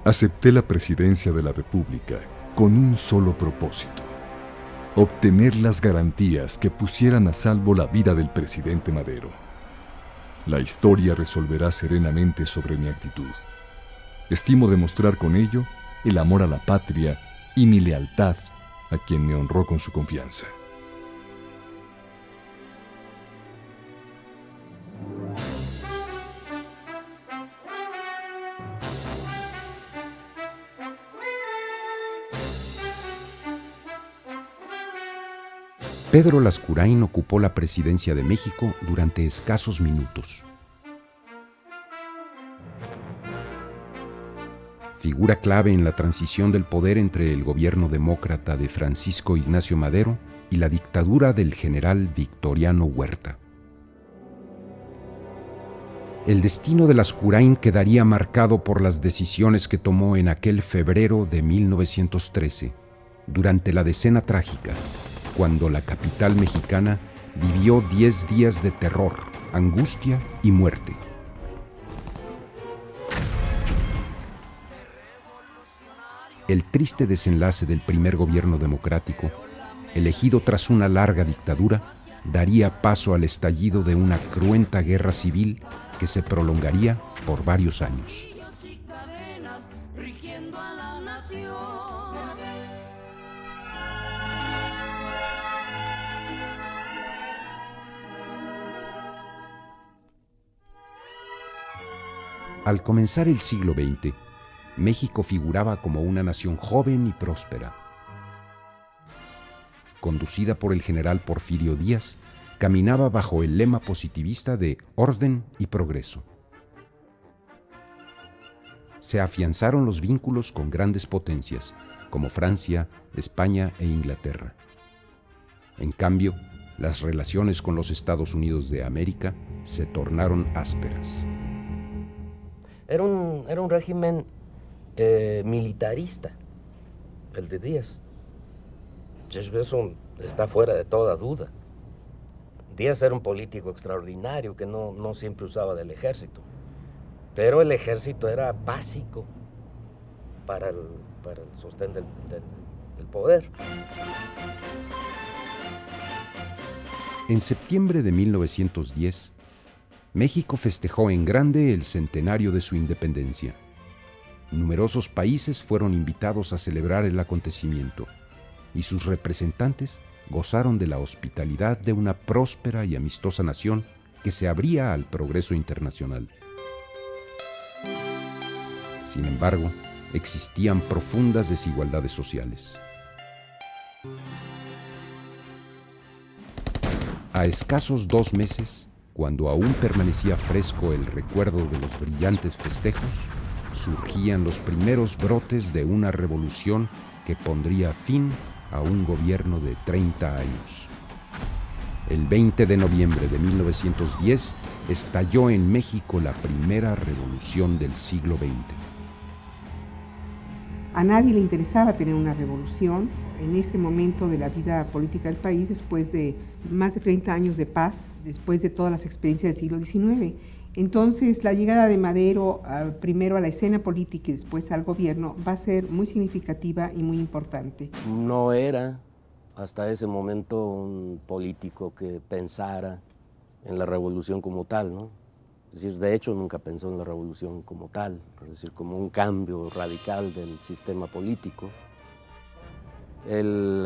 Acepté la presidencia de la República con un solo propósito: obtener las garantías que pusieran a salvo la vida del presidente Madero. La historia resolverá serenamente sobre mi actitud. Estimo demostrar con ello el amor a la patria y mi lealtad a quien me honró con su confianza. Pedro Lascurain ocupó la presidencia de México durante escasos minutos. Figura clave en la transición del poder entre el gobierno demócrata de Francisco Ignacio Madero y la dictadura del general Victoriano Huerta. El destino de Lascurain quedaría marcado por las decisiones que tomó en aquel febrero de 1913, durante la Decena Trágica, cuando la capital mexicana vivió 10 días de terror, angustia y muerte. El triste desenlace del primer gobierno democrático, elegido tras una larga dictadura, daría paso al estallido de una cruenta guerra civil que se prolongaría por varios años. Al comenzar el siglo XX, México figuraba como una nación joven y próspera. Conducida por el general Porfirio Díaz, caminaba bajo el lema positivista de orden y progreso. Se afianzaron los vínculos con grandes potencias, como Francia, España e Inglaterra. En cambio, las relaciones con los Estados Unidos de América se tornaron ásperas. Era un régimen militarista, el de Díaz. Eso está fuera de toda duda. Díaz era un político extraordinario que no siempre usaba del ejército, pero el ejército era básico para el sostén del poder. En septiembre de 1910, México festejó en grande el centenario de su independencia. Numerosos países fueron invitados a celebrar el acontecimiento y sus representantes gozaron de la hospitalidad de una próspera y amistosa nación que se abría al progreso internacional. Sin embargo, existían profundas desigualdades sociales. A escasos 2 meses, cuando aún permanecía fresco el recuerdo de los brillantes festejos, surgían los primeros brotes de una revolución que pondría fin a un gobierno de 30 años. El 20 de noviembre de 1910 estalló en México la primera revolución del siglo XX. A nadie le interesaba tener una revolución en este momento de la vida política del país, después de más de 30 años de paz, después de todas las experiencias del siglo XIX. Entonces, la llegada de Madero primero a la escena política y después al gobierno va a ser muy significativa y muy importante. No era hasta ese momento un político que pensara en la revolución como tal, ¿no? Es decir, de hecho nunca pensó en la revolución como tal, es decir, como un cambio radical del sistema político. Él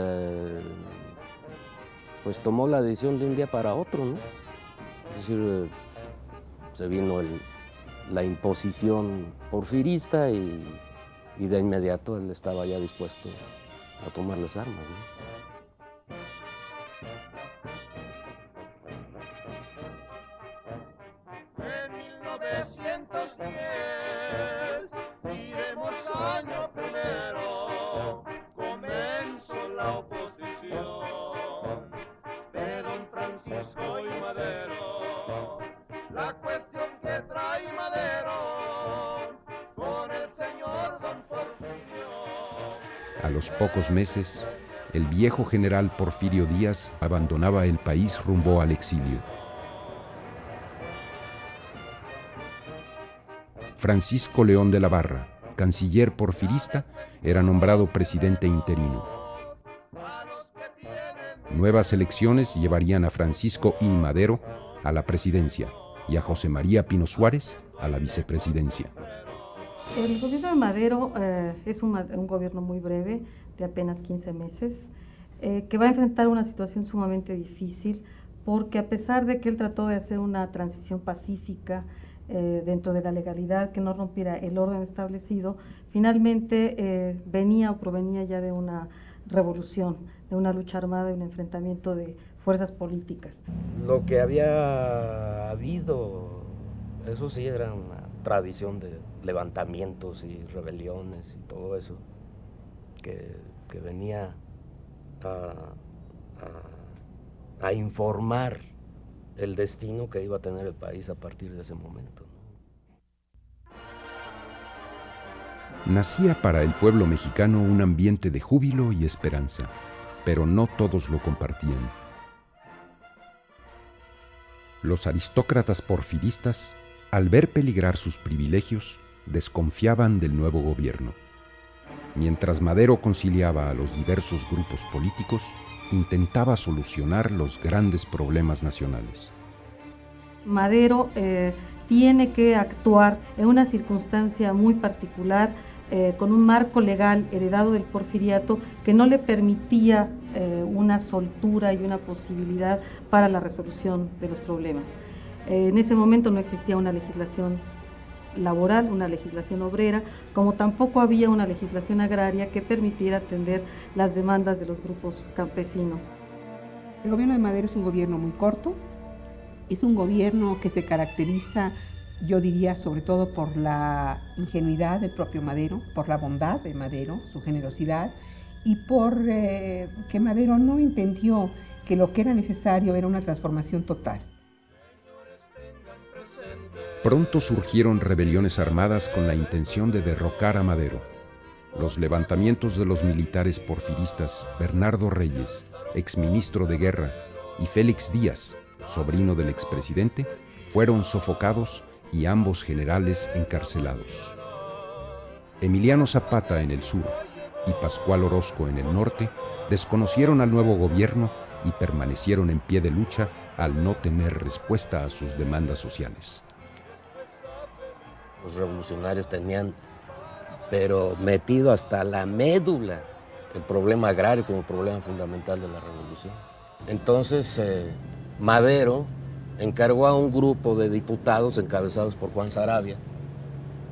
pues tomó la decisión de un día para otro, ¿no? Es decir, se vino la imposición porfirista y de inmediato él estaba ya dispuesto a tomar las armas, ¿no? En 1910 iremos año primero, comenzó la oposición de don Francisco y Madero. La cuestión que trae Madero con el señor don Porfirio. A los pocos meses, el viejo general Porfirio Díaz abandonaba el país rumbo al exilio. Francisco León de la Barra, canciller porfirista, era nombrado presidente interino. Nuevas elecciones llevarían a Francisco I. Madero a la presidencia y a José María Pino Suárez a la vicepresidencia. El gobierno de Madero es un gobierno muy breve, de apenas 15 meses, que va a enfrentar una situación sumamente difícil, porque a pesar de que él trató de hacer una transición pacífica dentro de la legalidad que no rompiera el orden establecido, finalmente venía o provenía ya de una revolución, de una lucha armada, de un enfrentamiento de fuerzas políticas. Lo que había habido, eso sí, era una tradición de levantamientos y rebeliones y todo eso, que venía a informar el destino que iba a tener el país a partir de ese momento. Nacía para el pueblo mexicano un ambiente de júbilo y esperanza, pero no todos lo compartían. Los aristócratas porfiristas, al ver peligrar sus privilegios, desconfiaban del nuevo gobierno. Mientras Madero conciliaba a los diversos grupos políticos, intentaba solucionar los grandes problemas nacionales. Madero tiene que actuar en una circunstancia muy particular, con un marco legal heredado del porfiriato que no le permitía una soltura y una posibilidad para la resolución de los problemas. En ese momento no existía una legislación laboral, una legislación obrera, como tampoco había una legislación agraria que permitiera atender las demandas de los grupos campesinos. El gobierno de Madero es un gobierno muy corto, es un gobierno que se caracteriza, yo diría, sobre todo por la ingenuidad del propio Madero, por la bondad de Madero, su generosidad, y por que Madero no entendió que lo que era necesario era una transformación total. Pronto surgieron rebeliones armadas con la intención de derrocar a Madero. Los levantamientos de los militares porfiristas Bernardo Reyes, exministro de Guerra, y Félix Díaz, sobrino del expresidente, fueron sofocados y ambos generales encarcelados. Emiliano Zapata en el sur y Pascual Orozco en el norte desconocieron al nuevo gobierno y permanecieron en pie de lucha al no tener respuesta a sus demandas sociales. Los revolucionarios tenían, pero metido hasta la médula, el problema agrario como problema fundamental de la revolución. Entonces, Madero encargó a un grupo de diputados encabezados por Juan Saravia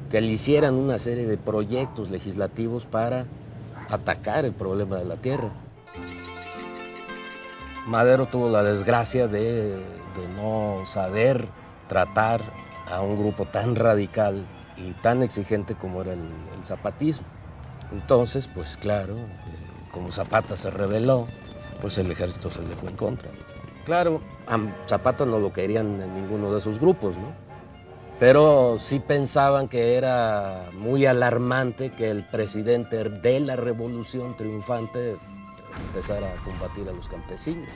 que le hicieran una serie de proyectos legislativos para atacar el problema de la tierra. Madero tuvo la desgracia de no saber tratar a un grupo tan radical y tan exigente como era el zapatismo. Entonces, pues claro, como Zapata se rebeló, pues el ejército se le fue en contra. Claro, a Zapata no lo querían en ninguno de esos grupos, ¿no? Pero sí pensaban que era muy alarmante que el presidente de la revolución triunfante empezara a combatir a los campesinos.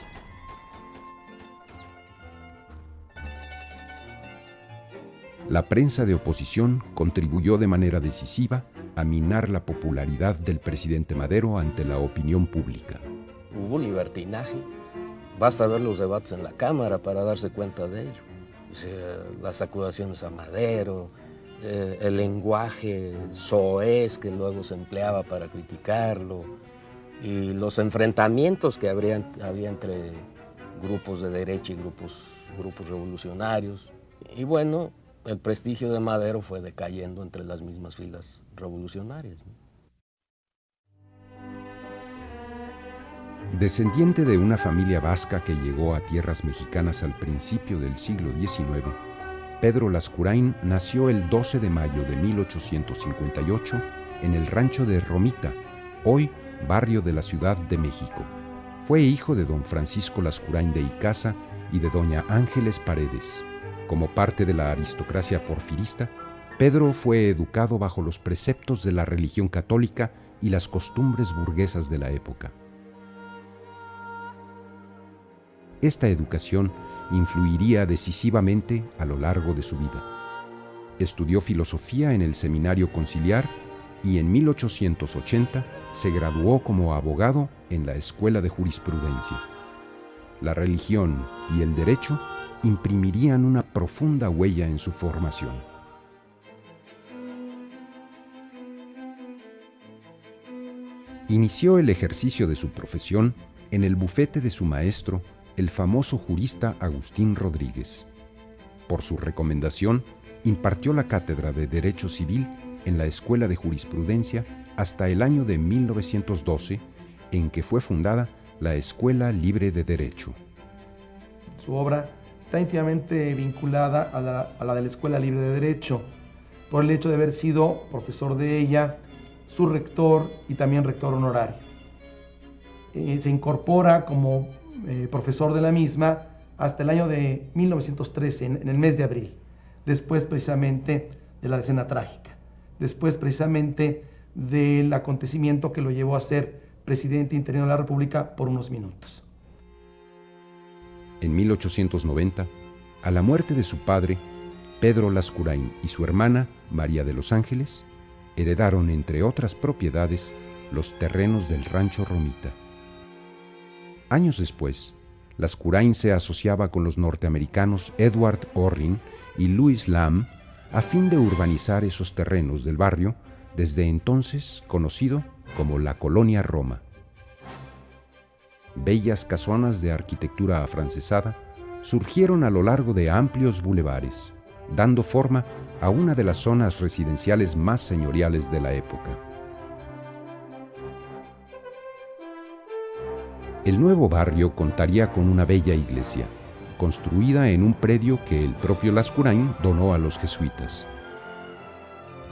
La prensa de oposición contribuyó de manera decisiva a minar la popularidad del presidente Madero ante la opinión pública. Hubo libertinaje. Basta ver los debates en la Cámara para darse cuenta de ello. O sea, las acusaciones a Madero, el lenguaje soez que luego se empleaba para criticarlo y los enfrentamientos que había entre grupos de derecha y grupos revolucionarios. Y bueno, el prestigio de Madero fue decayendo entre las mismas filas revolucionarias, ¿no? Descendiente de una familia vasca que llegó a tierras mexicanas al principio del siglo XIX, Pedro Lascurain nació el 12 de mayo de 1858 en el rancho de Romita, hoy barrio de la Ciudad de México. Fue hijo de don Francisco Lascurain de Icaza y de doña Ángeles Paredes. Como parte de la aristocracia porfirista, Pedro fue educado bajo los preceptos de la religión católica y las costumbres burguesas de la época. Esta educación influiría decisivamente a lo largo de su vida. Estudió filosofía en el Seminario Conciliar y en 1880 se graduó como abogado en la Escuela de Jurisprudencia. La religión y el derecho imprimirían una profunda huella en su formación. Inició el ejercicio de su profesión en el bufete de su maestro, el famoso jurista Agustín Rodríguez. Por su recomendación, impartió la cátedra de Derecho Civil en la Escuela de Jurisprudencia hasta el año de 1912, en que fue fundada la Escuela Libre de Derecho. Su obra está íntimamente vinculada a la de la Escuela Libre de Derecho, por el hecho de haber sido profesor de ella, su rector y también rector honorario. Se incorpora como profesor de la misma hasta el año de 1913, en el mes de abril, después precisamente de la Decena Trágica, después precisamente del acontecimiento que lo llevó a ser presidente interino de la República por unos minutos. En 1890, a la muerte de su padre, Pedro Lascurain, y su hermana, María de los Ángeles, heredaron, entre otras propiedades, los terrenos del Rancho Romita. Años después, Lascurain se asociaba con los norteamericanos Edward Orrin y Louis Lamb a fin de urbanizar esos terrenos del barrio, desde entonces conocido como la Colonia Roma. Bellas casonas de arquitectura afrancesada surgieron a lo largo de amplios bulevares, dando forma a una de las zonas residenciales más señoriales de la época. El nuevo barrio contaría con una bella iglesia, construida en un predio que el propio Lascurain donó a los jesuitas.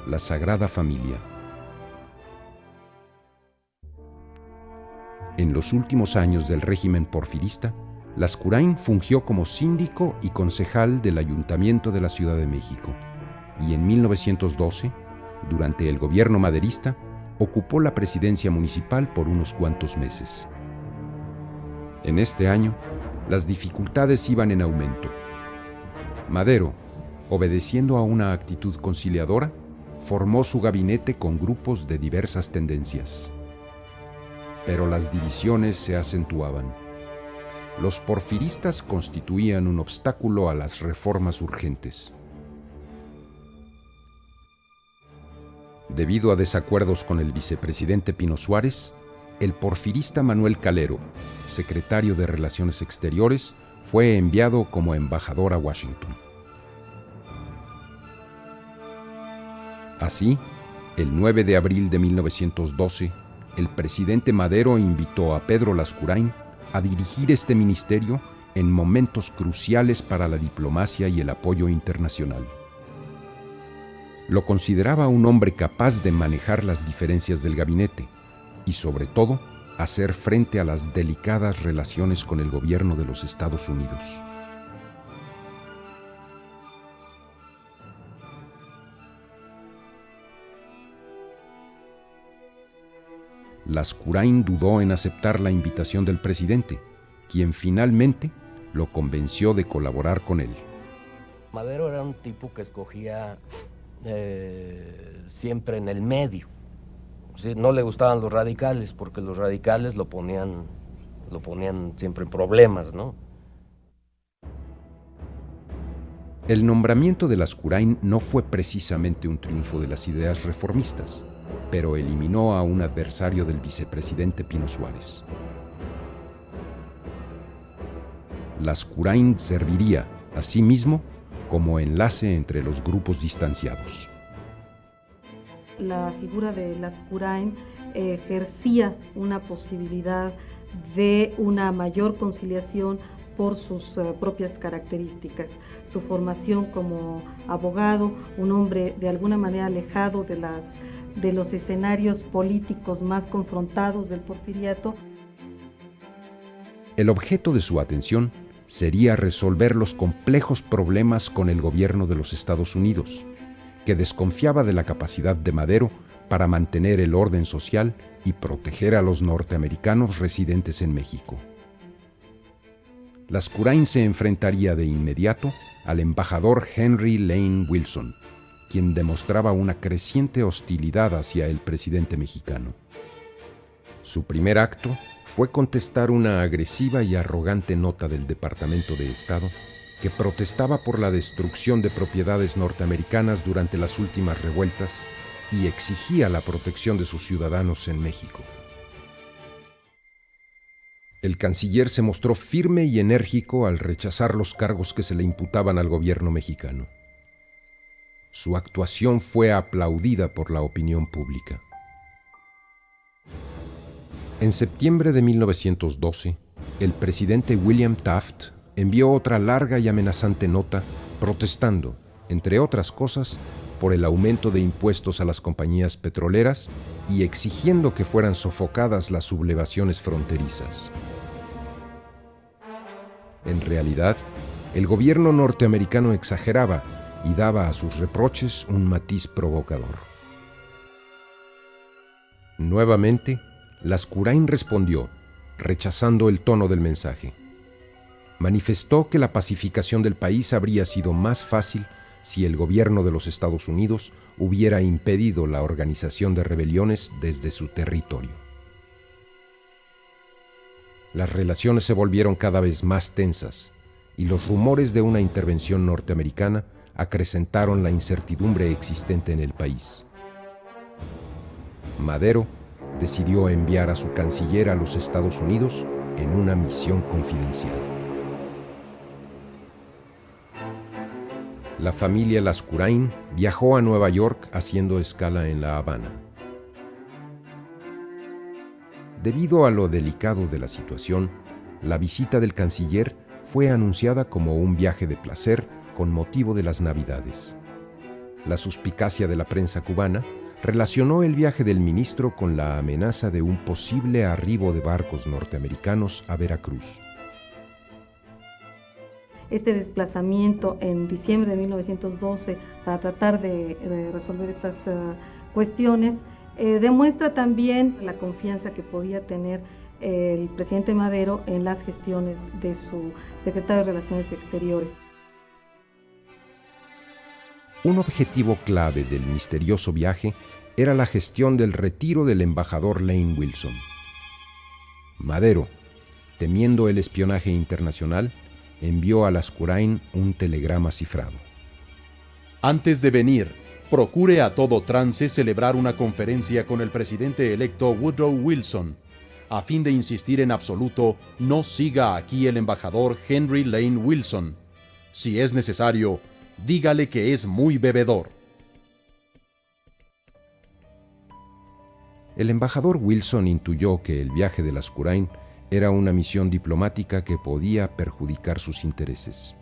La Sagrada Familia. En los últimos años del régimen porfirista, Lascurain fungió como síndico y concejal del Ayuntamiento de la Ciudad de México, y en 1912, durante el gobierno maderista, ocupó la presidencia municipal por unos cuantos meses. En este año, las dificultades iban en aumento. Madero, obedeciendo a una actitud conciliadora, formó su gabinete con grupos de diversas tendencias. Pero las divisiones se acentuaban. Los porfiristas constituían un obstáculo a las reformas urgentes. Debido a desacuerdos con el vicepresidente Pino Suárez, el porfirista Manuel Calero, secretario de Relaciones Exteriores, fue enviado como embajador a Washington. Así, el 9 de abril de 1912, el presidente Madero invitó a Pedro Lascurain a dirigir este ministerio en momentos cruciales para la diplomacia y el apoyo internacional. Lo consideraba un hombre capaz de manejar las diferencias del gabinete y, sobre todo, hacer frente a las delicadas relaciones con el gobierno de los Estados Unidos. Lascurain dudó en aceptar la invitación del presidente, quien finalmente lo convenció de colaborar con él. Madero era un tipo que escogía siempre en el medio. Sí, no le gustaban los radicales, porque los radicales lo ponían siempre en problemas, ¿no? El nombramiento de Lascurain no fue precisamente un triunfo de las ideas reformistas, pero eliminó a un adversario del vicepresidente Pino Suárez. Lascurain serviría, asimismo, como enlace entre los grupos distanciados. La figura de Lascurain ejercía una posibilidad de una mayor conciliación por sus propias características, su formación como abogado, un hombre de alguna manera alejado de los escenarios políticos más confrontados del porfiriato. El objeto de su atención sería resolver los complejos problemas con el gobierno de los Estados Unidos, que desconfiaba de la capacidad de Madero para mantener el orden social y proteger a los norteamericanos residentes en México. Lascurain se enfrentaría de inmediato al embajador Henry Lane Wilson, quien demostraba una creciente hostilidad hacia el presidente mexicano. Su primer acto fue contestar una agresiva y arrogante nota del Departamento de Estado que protestaba por la destrucción de propiedades norteamericanas durante las últimas revueltas y exigía la protección de sus ciudadanos en México. El canciller se mostró firme y enérgico al rechazar los cargos que se le imputaban al gobierno mexicano. Su actuación fue aplaudida por la opinión pública. En septiembre de 1912, el presidente William Taft envió otra larga y amenazante nota protestando, entre otras cosas, por el aumento de impuestos a las compañías petroleras y exigiendo que fueran sofocadas las sublevaciones fronterizas. En realidad, el gobierno norteamericano exageraba y daba a sus reproches un matiz provocador. Nuevamente, Lascurain respondió, rechazando el tono del mensaje. Manifestó que la pacificación del país habría sido más fácil si el gobierno de los Estados Unidos hubiera impedido la organización de rebeliones desde su territorio. Las relaciones se volvieron cada vez más tensas y los rumores de una intervención norteamericana acrecentaron la incertidumbre existente en el país. Madero decidió enviar a su canciller a los Estados Unidos en una misión confidencial. La familia Lascurain viajó a Nueva York haciendo escala en La Habana. Debido a lo delicado de la situación, la visita del canciller fue anunciada como un viaje de placer con motivo de las Navidades. La suspicacia de la prensa cubana relacionó el viaje del ministro con la amenaza de un posible arribo de barcos norteamericanos a Veracruz. Este desplazamiento en diciembre de 1912 para tratar de resolver estas cuestiones demuestra también la confianza que podía tener el presidente Madero en las gestiones de su secretario de Relaciones Exteriores. Un objetivo clave del misterioso viaje era la gestión del retiro del embajador Lane Wilson. Madero, temiendo el espionaje internacional, envió a Lascurain un telegrama cifrado. Antes de venir, procure a todo trance celebrar una conferencia con el presidente electo Woodrow Wilson. A fin de insistir en absoluto, no siga aquí el embajador Henry Lane Wilson. Si es necesario, dígale que es muy bebedor. El embajador Wilson intuyó que el viaje de Lascurain era una misión diplomática que podía perjudicar sus intereses.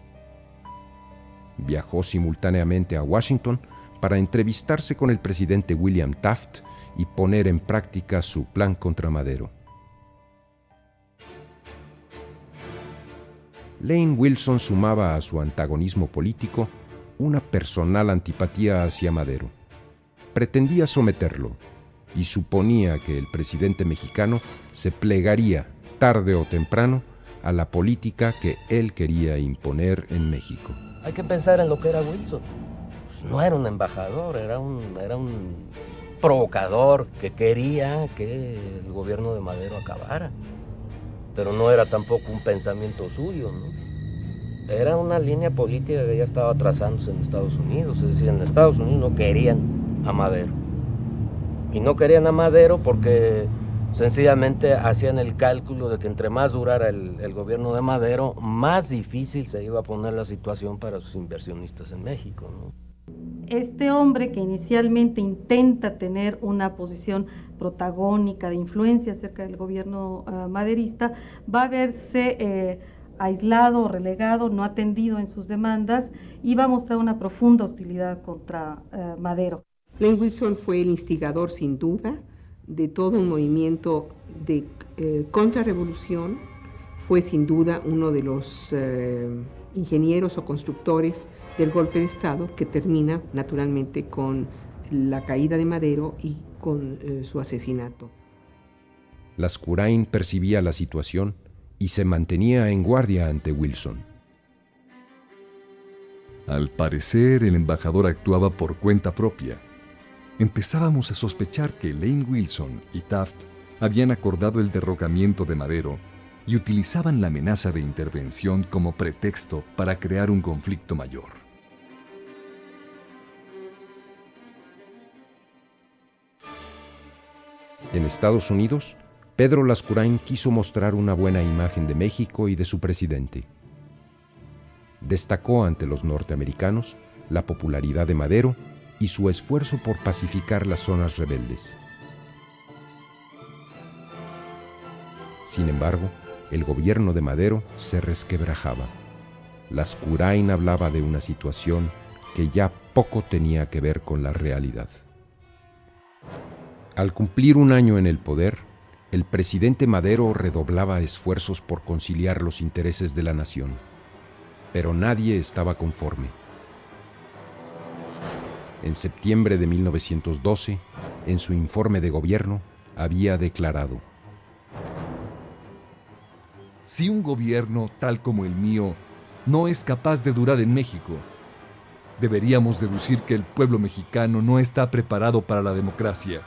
Viajó simultáneamente a Washington para entrevistarse con el presidente William Taft y poner en práctica su plan contra Madero. Lane Wilson sumaba a su antagonismo político una personal antipatía hacia Madero. Pretendía someterlo y suponía que el presidente mexicano se plegaría tarde o temprano a la política que él quería imponer en México. Hay que pensar en lo que era Wilson. No era un embajador, era un provocador que quería que el gobierno de Madero acabara. Pero no era tampoco un pensamiento suyo, ¿no? Era una línea política que ya estaba trazándose en Estados Unidos. Es decir, en Estados Unidos no querían a Madero. Y no querían a Madero porque sencillamente hacían el cálculo de que entre más durara el gobierno de Madero, más difícil se iba a poner la situación para sus inversionistas en México, ¿no? Este hombre que inicialmente intenta tener una posición protagónica de influencia acerca del gobierno maderista, va a verse aislado o relegado, no atendido en sus demandas y va a mostrar una profunda hostilidad contra Madero. Lane Wilson fue el instigador, sin duda, de todo un movimiento de contrarrevolución. Fue sin duda uno de los ingenieros o constructores del golpe de Estado que termina naturalmente con la caída de Madero y con su asesinato. Lascurain percibía la situación y se mantenía en guardia ante Wilson. Al parecer, el embajador actuaba por cuenta propia. Empezábamos a sospechar que Lane Wilson y Taft habían acordado el derrocamiento de Madero y utilizaban la amenaza de intervención como pretexto para crear un conflicto mayor. En Estados Unidos, Pedro Lascurain quiso mostrar una buena imagen de México y de su presidente. Destacó ante los norteamericanos la popularidad de Madero y su esfuerzo por pacificar las zonas rebeldes. Sin embargo, el gobierno de Madero se resquebrajaba. Lascurain hablaba de una situación que ya poco tenía que ver con la realidad. Al cumplir un año en el poder, el presidente Madero redoblaba esfuerzos por conciliar los intereses de la nación, pero nadie estaba conforme. En septiembre de 1912, en su informe de gobierno, había declarado: Si un gobierno tal como el mío no es capaz de durar en México, deberíamos deducir que el pueblo mexicano no está preparado para la democracia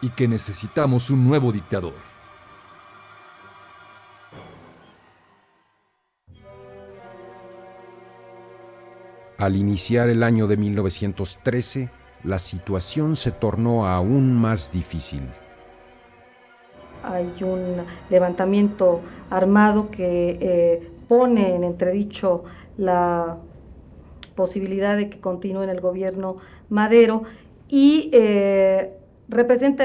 y que necesitamos un nuevo dictador. Al iniciar el año de 1913, la situación se tornó aún más difícil. Hay un levantamiento armado que pone en entredicho la posibilidad de que continúe en el gobierno Madero y representa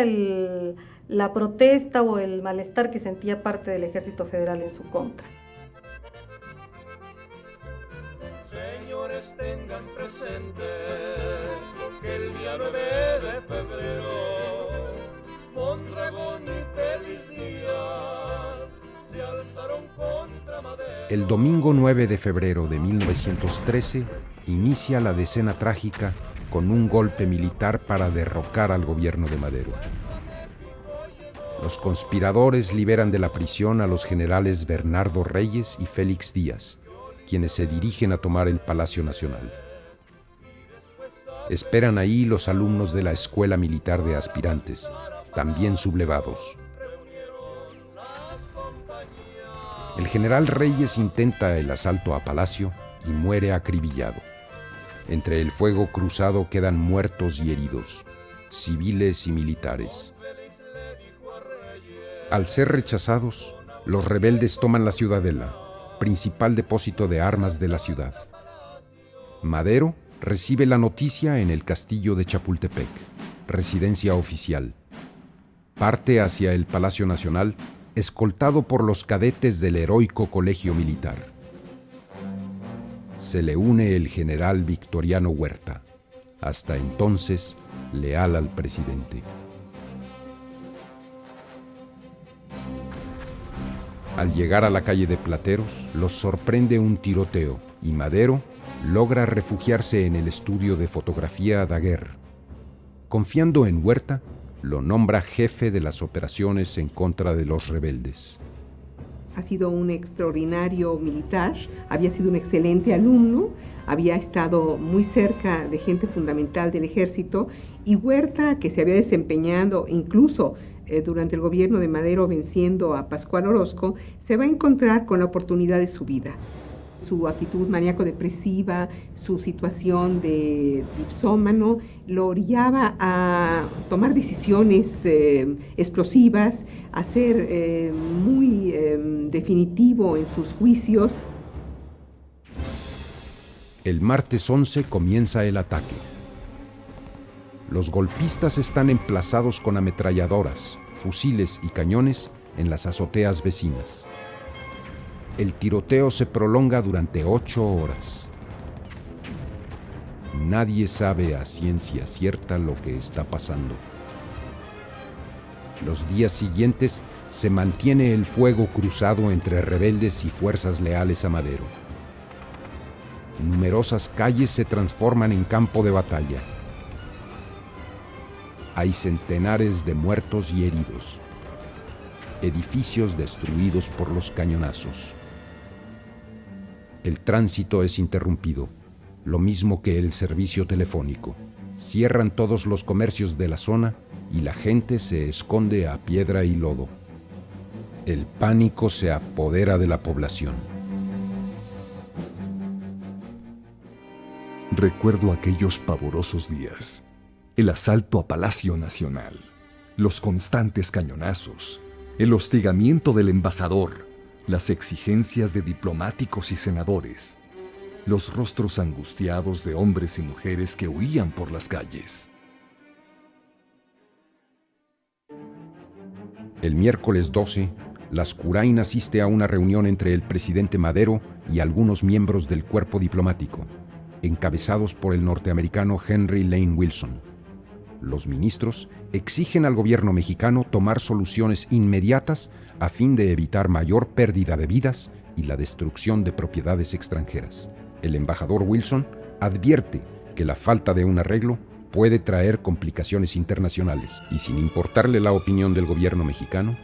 la protesta o el malestar que sentía parte del Ejército Federal en su contra. Señores, tengan presente que el día 9 de febrero, Mondragón y Félix Díaz se alzaron contra Madero. El domingo 9 de febrero de 1913 inicia la decena trágica con un golpe militar para derrocar al gobierno de Madero. Los conspiradores liberan de la prisión a los generales Bernardo Reyes y Félix Díaz, quienes se dirigen a tomar el Palacio Nacional. Esperan ahí los alumnos de la Escuela Militar de Aspirantes, también sublevados. El general Reyes intenta el asalto a Palacio y muere acribillado. Entre el fuego cruzado quedan muertos y heridos, civiles y militares. Al ser rechazados, los rebeldes toman la Ciudadela, principal depósito de armas de la ciudad. Madero recibe la noticia en el castillo de Chapultepec, residencia oficial. Parte hacia el Palacio Nacional, escoltado por los cadetes del heroico colegio militar. Se le une el general Victoriano Huerta, hasta entonces leal al presidente. Al llegar a la calle de Plateros, los sorprende un tiroteo y Madero logra refugiarse en el estudio de fotografía Daguerre. Confiando en Huerta, lo nombra jefe de las operaciones en contra de los rebeldes. Ha sido un extraordinario militar, había sido un excelente alumno, había estado muy cerca de gente fundamental del ejército, y Huerta, que se había desempeñado incluso durante el gobierno de Madero venciendo a Pascual Orozco, se va a encontrar con la oportunidad de su vida. Su actitud maníaco-depresiva, su situación de dipsómano, lo orillaba a tomar decisiones explosivas, a ser muy definitivo en sus juicios. El martes 11 comienza el ataque. Los golpistas están emplazados con ametralladoras, fusiles y cañones en las azoteas vecinas. El tiroteo se prolonga durante 8 horas. Nadie sabe a ciencia cierta lo que está pasando. Los días siguientes se mantiene el fuego cruzado entre rebeldes y fuerzas leales a Madero. Numerosas calles se transforman en campo de batalla. Hay centenares de muertos y heridos. Edificios destruidos por los cañonazos. El tránsito es interrumpido. lo mismo que el servicio telefónico. Cierran todos los comercios de la zona y la gente se esconde a piedra y lodo. El pánico se apodera de la población. Recuerdo aquellos pavorosos días, el asalto a Palacio Nacional, los constantes cañonazos, el hostigamiento del embajador, las exigencias de diplomáticos y senadores, los rostros angustiados de hombres y mujeres que huían por las calles. El miércoles 12, Lascurain asiste a una reunión entre el presidente Madero y algunos miembros del cuerpo diplomático, encabezados por el norteamericano Henry Lane Wilson. Los ministros exigen al gobierno mexicano tomar soluciones inmediatas a fin de evitar mayor pérdida de vidas y la destrucción de propiedades extranjeras. El embajador Wilson advierte que la falta de un arreglo puede traer complicaciones internacionales y, sin importarle la opinión del gobierno mexicano,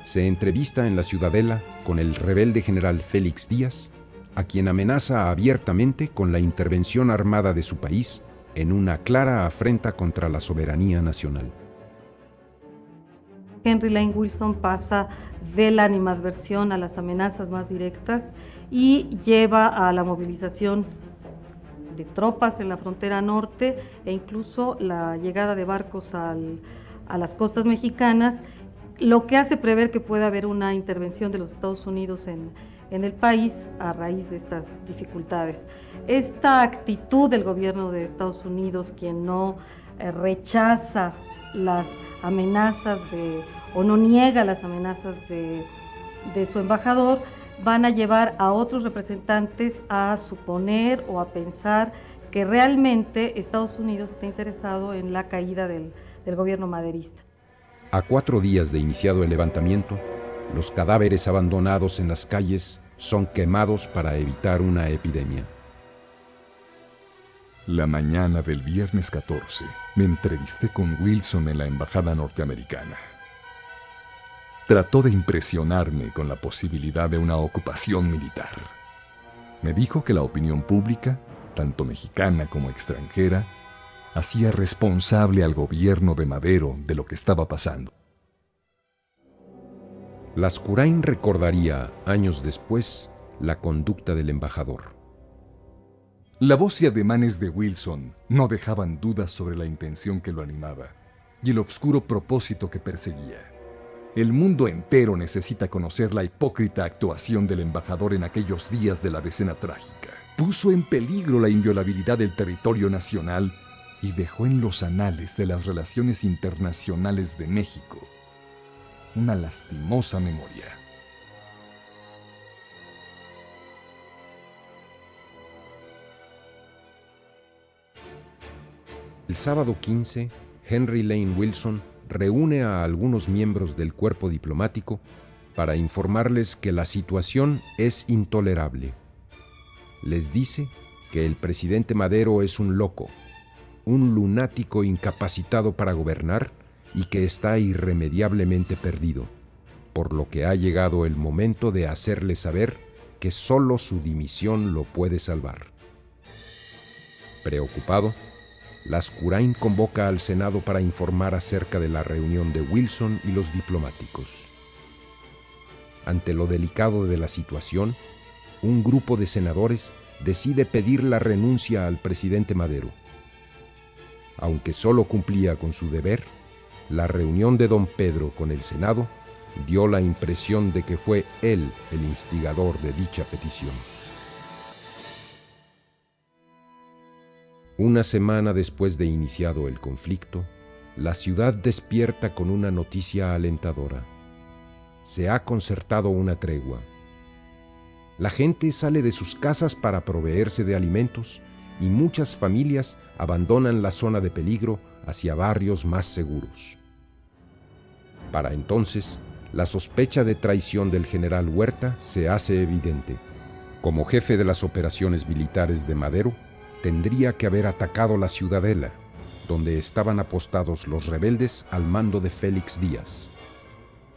se entrevista en la Ciudadela con el rebelde general Félix Díaz, a quien amenaza abiertamente con la intervención armada de su país en una clara afrenta contra la soberanía nacional. Henry Lane Wilson pasa de la animadversión a las amenazas más directas y lleva a la movilización de tropas en la frontera norte e incluso la llegada de barcos a las costas mexicanas, lo que hace prever que pueda haber una intervención de los Estados Unidos en el país a raíz de estas dificultades. Esta actitud del gobierno de Estados Unidos, quien no rechaza las amenazas o no niega las amenazas de su embajador, van a llevar a otros representantes a suponer o a pensar que realmente Estados Unidos está interesado en la caída del gobierno maderista. A 4 días de iniciado el levantamiento, los cadáveres abandonados en las calles son quemados para evitar una epidemia. La mañana del viernes 14, me entrevisté con Wilson en la embajada norteamericana. Trató de impresionarme con la posibilidad de una ocupación militar. Me dijo que la opinión pública, tanto mexicana como extranjera, hacía responsable al gobierno de Madero de lo que estaba pasando. Lascurain recordaría, años después, la conducta del embajador. La voz y ademanes de Wilson no dejaban dudas sobre la intención que lo animaba y el obscuro propósito que perseguía. El mundo entero necesita conocer la hipócrita actuación del embajador en aquellos días de la decena trágica. Puso en peligro la inviolabilidad del territorio nacional y dejó en los anales de las relaciones internacionales de México una lastimosa memoria. El sábado 15, Henry Lane Wilson reúne a algunos miembros del cuerpo diplomático para informarles que la situación es intolerable. Les dice que el presidente Madero es un loco, un lunático incapacitado para gobernar y que está irremediablemente perdido, por lo que ha llegado el momento de hacerle saber que solo su dimisión lo puede salvar. Preocupado, Lascurain convoca al Senado para informar acerca de la reunión de Wilson y los diplomáticos. Ante lo delicado de la situación, un grupo de senadores decide pedir la renuncia al presidente Madero. Aunque solo cumplía con su deber, la reunión de don Pedro con el Senado dio la impresión de que fue él el instigador de dicha petición. Una semana después de iniciado el conflicto, la ciudad despierta con una noticia alentadora. Se ha concertado una tregua. La gente sale de sus casas para proveerse de alimentos y muchas familias abandonan la zona de peligro hacia barrios más seguros. Para entonces, la sospecha de traición del general Huerta se hace evidente. Como jefe de las operaciones militares de Madero, tendría que haber atacado la Ciudadela, donde estaban apostados los rebeldes al mando de Félix Díaz.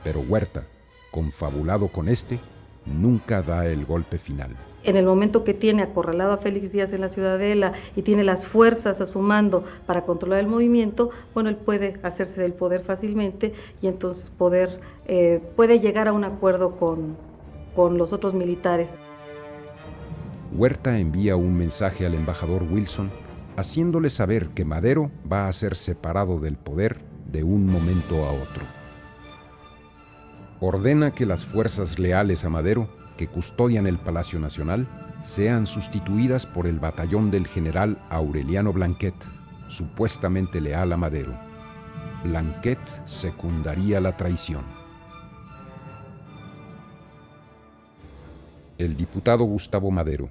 Pero Huerta, confabulado con este, nunca da el golpe final. En el momento que tiene acorralado a Félix Díaz en la Ciudadela y tiene las fuerzas a su mando para controlar el movimiento, bueno, él puede hacerse del poder fácilmente y entonces puede llegar a un acuerdo con los otros militares. Huerta envía un mensaje al embajador Wilson haciéndole saber que Madero va a ser separado del poder de un momento a otro. Ordena que las fuerzas leales a Madero, que custodian el Palacio Nacional, sean sustituidas por el batallón del general Aureliano Blanquet, supuestamente leal a Madero. Blanquet secundaría la traición. El diputado Gustavo Madero,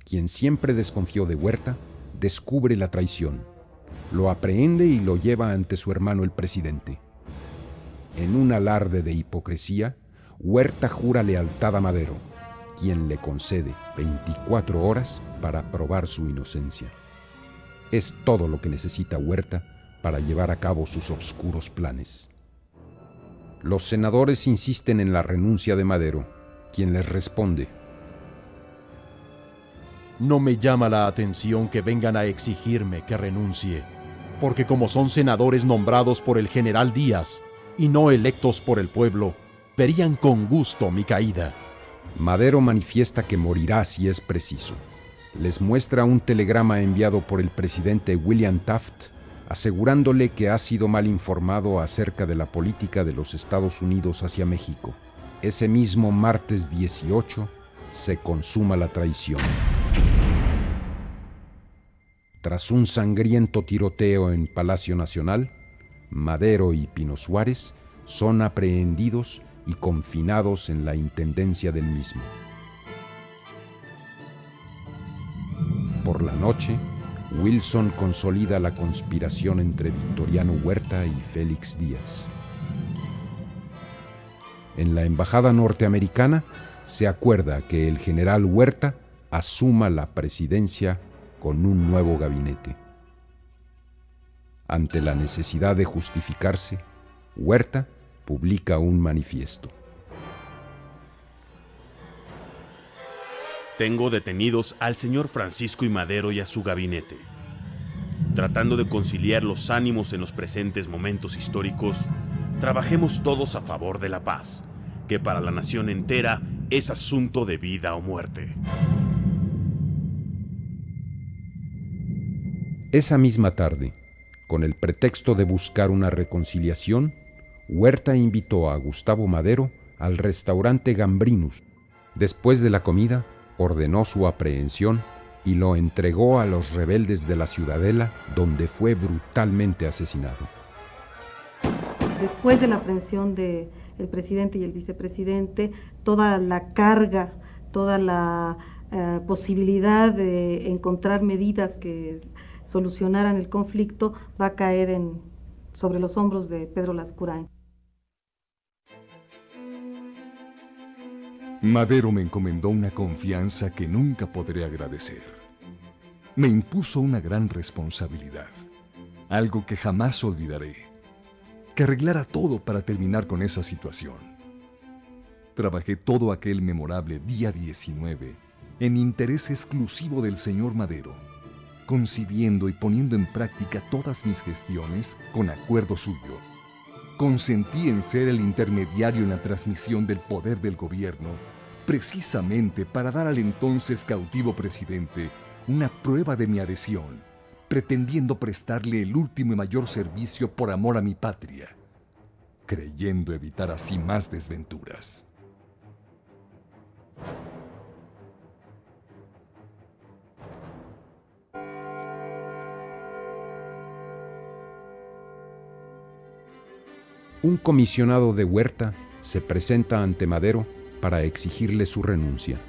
quien siempre desconfió de Huerta, descubre la traición, lo aprehende y lo lleva ante su hermano el presidente. En un alarde de hipocresía, Huerta jura lealtad a Madero, quien le concede 24 horas para probar su inocencia. Es todo lo que necesita Huerta para llevar a cabo sus oscuros planes. Los senadores insisten en la renuncia de Madero, quien les responde: No me llama la atención que vengan a exigirme que renuncie, porque como son senadores nombrados por el general Díaz y no electos por el pueblo, verían con gusto mi caída. Madero manifiesta que morirá si es preciso. Les muestra un telegrama enviado por el presidente William Taft, asegurándole que ha sido mal informado acerca de la política de los Estados Unidos hacia México. Ese mismo martes 18 se consuma la traición. Tras un sangriento tiroteo en Palacio Nacional, Madero y Pino Suárez son aprehendidos y confinados en la intendencia del mismo. Por la noche, Wilson consolida la conspiración entre Victoriano Huerta y Félix Díaz. En la embajada norteamericana se acuerda que el general Huerta asuma la presidencia con un nuevo gabinete. Ante la necesidad de justificarse, Huerta publica un manifiesto. Tengo detenidos al señor Francisco I. Madero y a su gabinete. Tratando de conciliar los ánimos en los presentes momentos históricos, trabajemos todos a favor de la paz, que para la nación entera es asunto de vida o muerte. Esa misma tarde, con el pretexto de buscar una reconciliación, Huerta invitó a Gustavo Madero al restaurante Gambrinus. Después de la comida, ordenó su aprehensión y lo entregó a los rebeldes de la Ciudadela, donde fue brutalmente asesinado. Después de la aprehensión del presidente y el vicepresidente, toda la carga, toda la posibilidad de encontrar medidas que solucionaran el conflicto va a caer sobre los hombros de Pedro Lascurain. Madero me encomendó una confianza que nunca podré agradecer. Me impuso una gran responsabilidad, algo que jamás olvidaré, que arreglara todo para terminar con esa situación. Trabajé todo aquel memorable día 19 en interés exclusivo del señor Madero, concibiendo y poniendo en práctica todas mis gestiones con acuerdo suyo. Consentí en ser el intermediario en la transmisión del poder del gobierno, precisamente para dar al entonces cautivo presidente una prueba de mi adhesión, pretendiendo prestarle el último y mayor servicio por amor a mi patria, creyendo evitar así más desventuras. Un comisionado de Huerta se presenta ante Madero para exigirle su renuncia.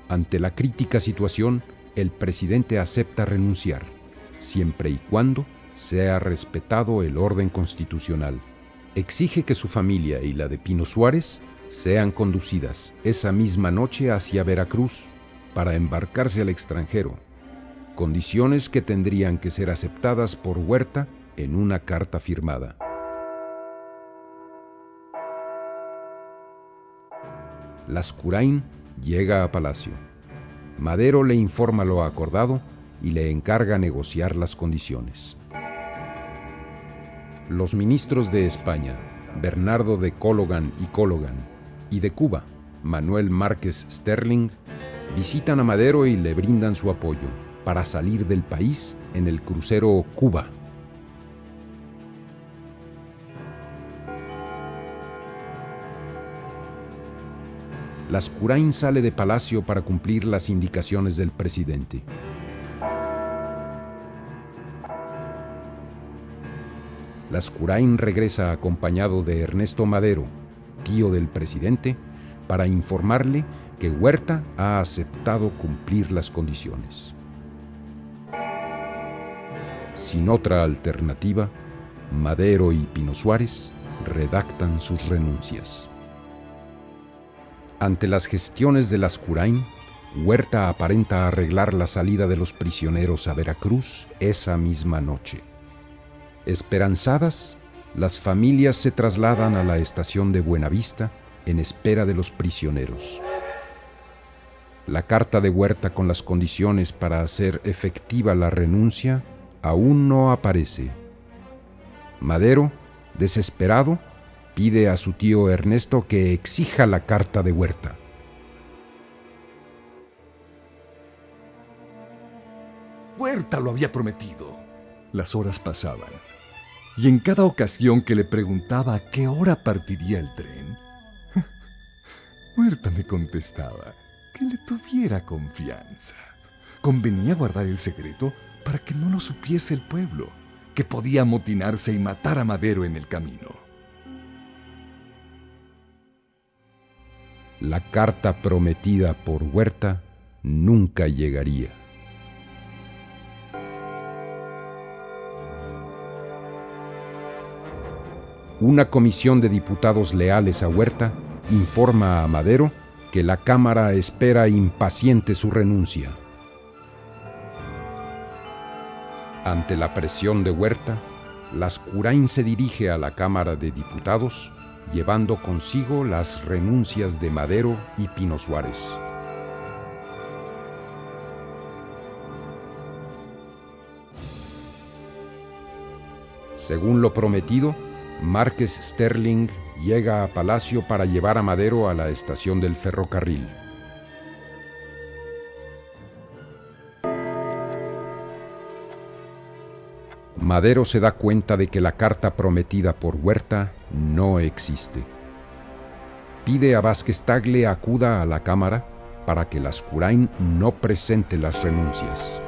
Ante la crítica situación, el presidente acepta renunciar, siempre y cuando sea respetado el orden constitucional. Exige que su familia y la de Pino Suárez sean conducidas esa misma noche hacia Veracruz para embarcarse al extranjero, condiciones que tendrían que ser aceptadas por Huerta en una carta firmada. Lascurain llega a Palacio. Madero le informa lo acordado y le encarga negociar las condiciones. Los ministros de España, Bernardo de Cologan y de Cuba, Manuel Márquez Sterling, visitan a Madero y le brindan su apoyo para salir del país en el crucero Cuba. Lascurain sale de Palacio para cumplir las indicaciones del presidente. Lascurain regresa acompañado de Ernesto Madero, tío del presidente, para informarle que Huerta ha aceptado cumplir las condiciones. Sin otra alternativa, Madero y Pino Suárez redactan sus renuncias. Ante las gestiones de Lascurain, Huerta aparenta arreglar la salida de los prisioneros a Veracruz esa misma noche. Esperanzadas, las familias se trasladan a la estación de Buenavista en espera de los prisioneros. La carta de Huerta con las condiciones para hacer efectiva la renuncia aún no aparece. Madero, desesperado, pide a su tío Ernesto que exija la carta de Huerta. Huerta lo había prometido. Las horas pasaban, y en cada ocasión que le preguntaba a qué hora partiría el tren, Huerta me contestaba que le tuviera confianza. Convenía guardar el secreto para que no lo supiese el pueblo, que podía amotinarse y matar a Madero en el camino. La carta prometida por Huerta nunca llegaría. Una comisión de diputados leales a Huerta informa a Madero que la Cámara espera impaciente su renuncia. Ante la presión de Huerta, Lascurain se dirige a la Cámara de Diputados, llevando consigo las renuncias de Madero y Pino Suárez. Según lo prometido, Márquez Sterling llega a Palacio para llevar a Madero a la estación del ferrocarril. Madero se da cuenta de que la carta prometida por Huerta no existe. Pide a Vázquez Tagle acuda a la Cámara para que Lascurain no presente las renuncias.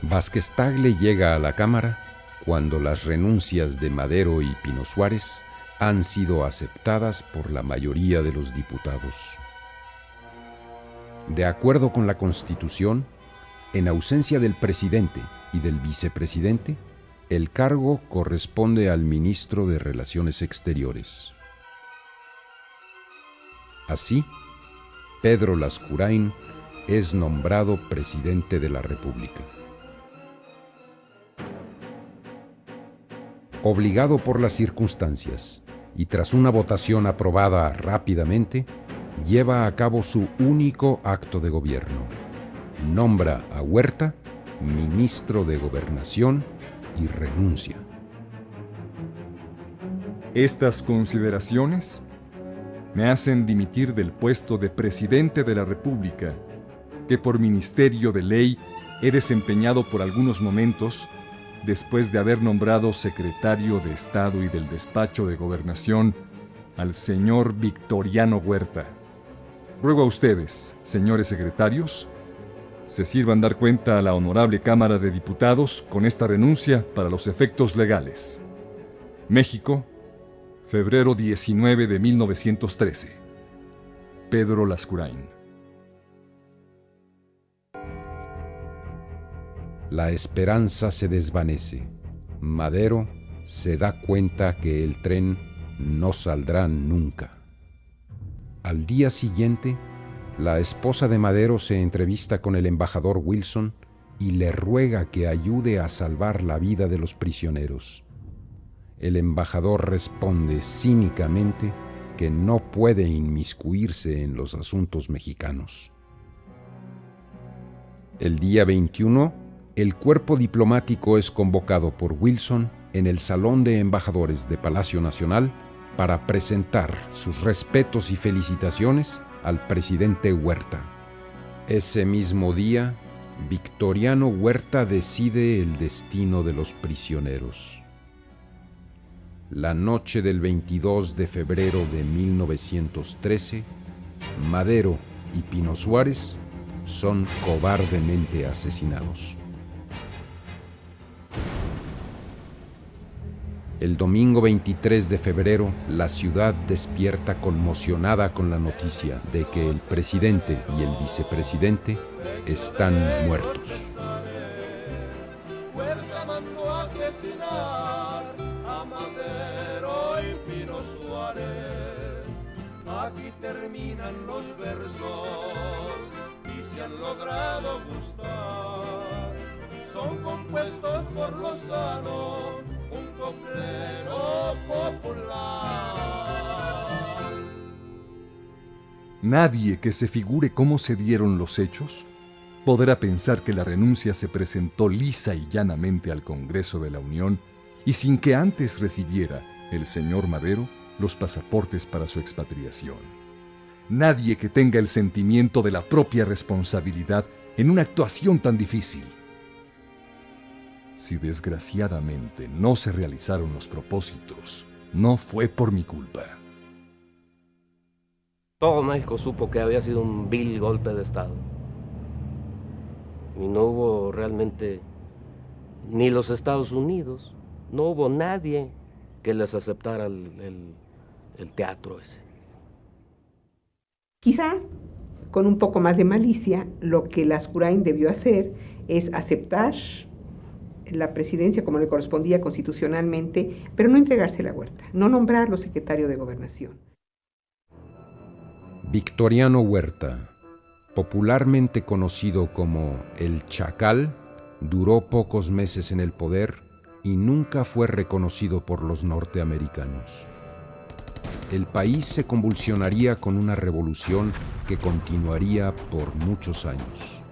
Vázquez Tagle llega a la Cámara cuando las renuncias de Madero y Pino Suárez han sido aceptadas por la mayoría de los diputados. De acuerdo con la Constitución, en ausencia del presidente y del vicepresidente, el cargo corresponde al ministro de Relaciones Exteriores. Así, Pedro Lascurain es nombrado presidente de la República. Obligado por las circunstancias y tras una votación aprobada rápidamente, lleva a cabo su único acto de gobierno. Nombra a Huerta ministro de Gobernación y renuncia. Estas consideraciones me hacen dimitir del puesto de presidente de la República, que por ministerio de ley he desempeñado por algunos momentos después de haber nombrado secretario de Estado y del Despacho de Gobernación al señor Victoriano Huerta. Ruego a ustedes, señores secretarios, se sirvan dar cuenta a la honorable Cámara de Diputados con esta renuncia para los efectos legales. México, febrero 19 de 1913. Pedro Lascurain. La esperanza se desvanece. Madero se da cuenta que el tren no saldrá nunca. Al día siguiente, la esposa de Madero se entrevista con el embajador Wilson y le ruega que ayude a salvar la vida de los prisioneros. El embajador responde cínicamente que no puede inmiscuirse en los asuntos mexicanos. El día 21, el cuerpo diplomático es convocado por Wilson en el Salón de Embajadores de Palacio Nacional para presentar sus respetos y felicitaciones al presidente Huerta. Ese mismo día, Victoriano Huerta decide el destino de los prisioneros. La noche del 22 de febrero de 1913, Madero y Pino Suárez son cobardemente asesinados. El domingo 23 de febrero, la ciudad despierta conmocionada con la noticia de que el presidente y el vicepresidente están muertos. Huerta mandó asesinar a Madero y Pino Suárez. Aquí terminan los versos y se han logrado gustar. Son compuestos por Lozano, un coplero popular. Nadie que se figure cómo se dieron los hechos podrá pensar que la renuncia se presentó lisa y llanamente al Congreso de la Unión y sin que antes recibiera el señor Madero los pasaportes para su expatriación. Nadie que tenga el sentimiento de la propia responsabilidad en una actuación tan difícil. Si desgraciadamente no se realizaron los propósitos, no fue por mi culpa. Todo México supo que había sido un vil golpe de Estado. Y no hubo realmente ni los Estados Unidos, no hubo nadie que les aceptara el teatro ese. Quizá, con un poco más de malicia, lo que Lascurain debió hacer es aceptar la presidencia como le correspondía constitucionalmente, pero no entregársela a Huerta, no nombrarlo secretario de Gobernación. Victoriano Huerta, popularmente conocido como el Chacal, duró pocos meses en el poder y nunca fue reconocido por los norteamericanos. El país se convulsionaría con una revolución que continuaría por muchos años.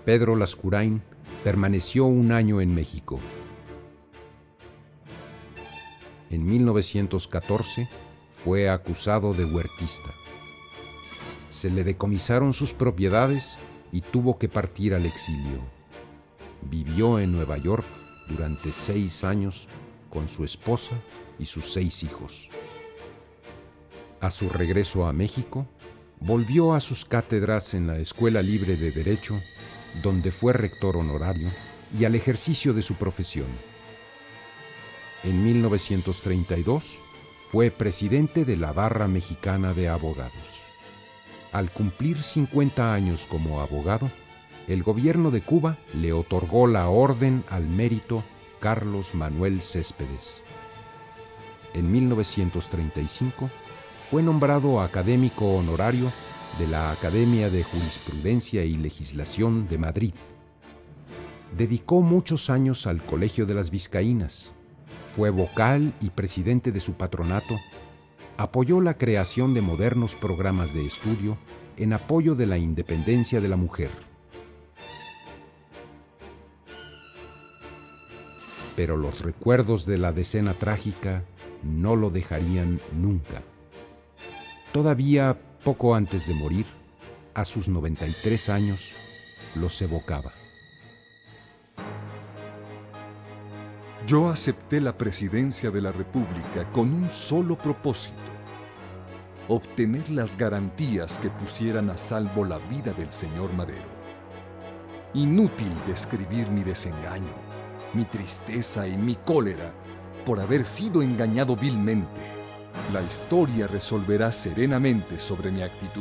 Pedro Lascurain permaneció un año en México. En 1914 fue acusado de huertista. Se le decomisaron sus propiedades y tuvo que partir al exilio. Vivió en Nueva York durante 6 años con su esposa y sus 6 hijos. A su regreso a México, volvió a sus cátedras en la Escuela Libre de Derecho, donde fue rector honorario, y al ejercicio de su profesión. En 1932 fue presidente de la Barra Mexicana de Abogados. Al cumplir 50 años como abogado, el gobierno de Cuba le otorgó la Orden al Mérito Carlos Manuel Céspedes. En 1935 fue nombrado académico honorario de la Academia de Jurisprudencia y Legislación de Madrid. Dedicó muchos años al Colegio de las Vizcaínas. Fue vocal y presidente de su patronato. Apoyó la creación de modernos programas de estudio en apoyo de la independencia de la mujer. Pero los recuerdos de la decena trágica no lo dejarían nunca. Todavía poco antes de morir, a sus 93 años, los evocaba. Yo acepté la presidencia de la República con un solo propósito: obtener las garantías que pusieran a salvo la vida del señor Madero. Inútil describir mi desengaño, mi tristeza y mi cólera por haber sido engañado vilmente. La historia resolverá serenamente sobre mi actitud.